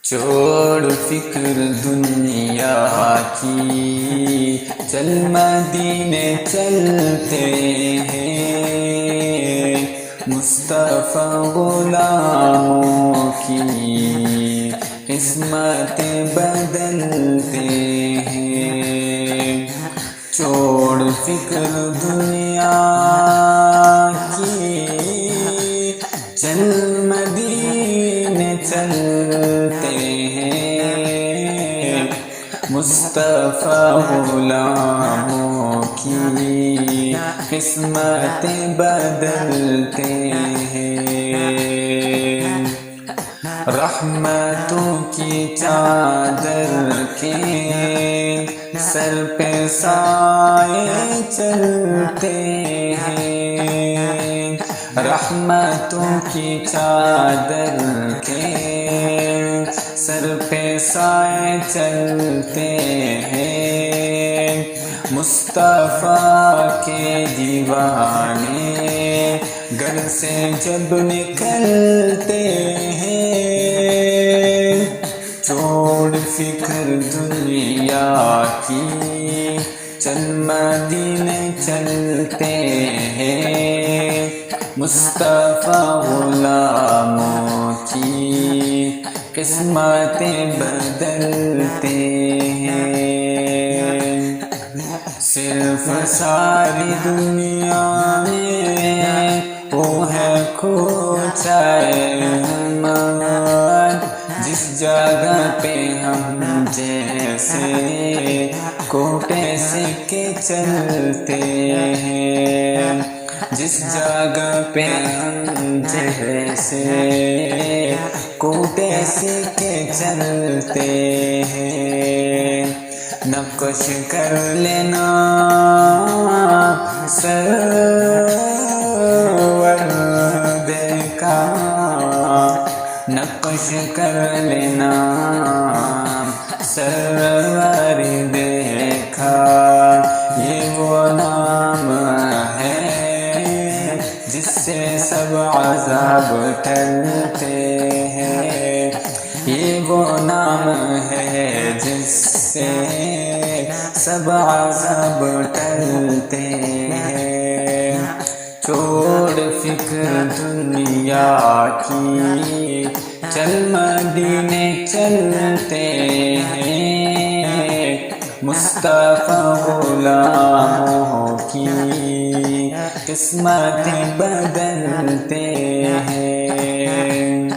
چھوڑ فکر دنیا کی، چل مدینے چلتے ہیں، مصطفیٰ غلاموں کی قسمت بدلتے ہیں۔ چھوڑ فکر دنیا کی، چل مدینے چلتے ہیں، مصطفیٰ غلاموں کی قسمت بدلتے ہیں۔ رحمتوں کی چادر کے سر پہ سائے چلتے ہیں، رحمتوں کی چادر کے سر پہ سائے چلتے ہیں، مصطفیٰ کے دیوانے گھر سے جب نکلتے ہیں، چھوڑ فکر دنیا کی، چل مدینے چلتے ہیں، مصطفیٰ غلاموں کی قسمتیں بدلتے ہیں۔ صرف ساری دنیا میں وہ ہے کوچائے احمد، جس جگہ پہ ہم جیسے کوٹے سکے چلتے ہیں، جس جگہ پہ ہم جیسے کوٹے سکے چلتے ہیں، نقش کر لینا سرور دیکھا، نقش کر لینا سرور دیکھا، یہ وہ نام ہے جس سے سب عذاب ٹلتے ہیں، یہ وہ نام ہے جس سے سب عذاب ٹلتے ہیں۔ چھوڑ فکر دنیا کی، چل مدینے چلتے ہیں، مصطفیٰ غلاموں کی قسمتیں بدلتے ہیں۔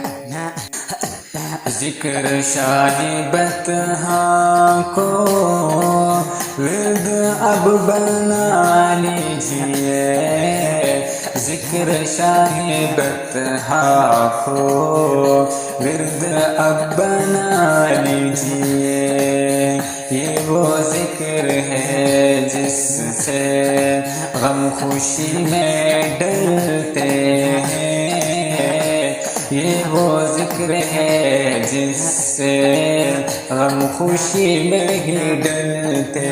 ذکر شاہ بطحا کو ورد اب بنا لیجئے، ذکر شاہ بطحا کو ورد اب بنا لیجئے، یہ وہ ذکر ہے جس سے غم خوشی میں ڈلتے ہیں، یہ وہ ذکر ہے جس سے غم خوشی میں ہی ڈلتے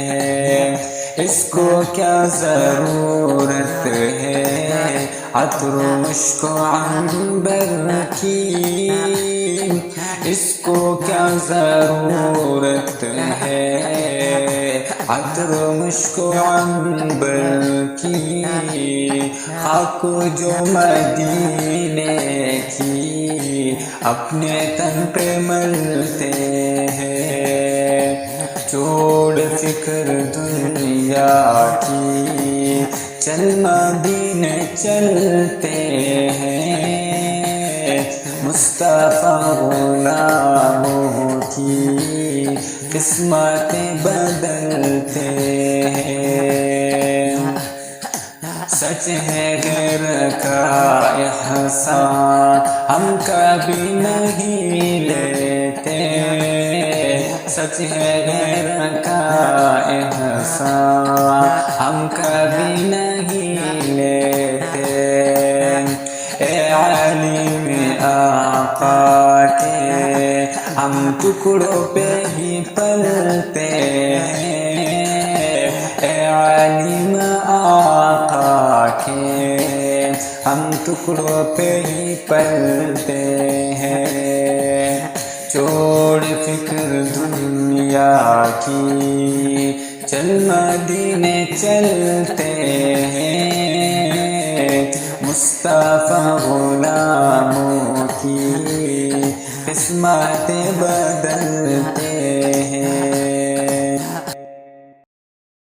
ہیں، اس کو کیا ضرورت ہے عطر و مشک و عنبر کی، اس کو کیا ضرورت ہے عطر و مشک و عنبر کی، خاک جو مدینے کی اپنے تن پہ ملتے ہیں۔ چھوڑ فکر دنیا کی، چل مدینے چلتے ہیں، مصطفیٰ غلاموں کی قسمتیں بدلتے ہیں۔ سچ ہے غیر کا احسان ہم کبھی نہیں لیتے، سچ ہے غیر کا احسان ہم کبھی نہیں لیتے، اے عالم آقا کے ہم ٹکڑوں پہ ہی پلتے ہیں، اے عالم آقا کے ہم ٹکڑوں پہ ہی پلتے ہیں۔ چھوڑ فکر دنیا کی، چل مدینے چلتے ہیں، مصطفیٰ غلاموں کی قسمت بدلتے ہیں۔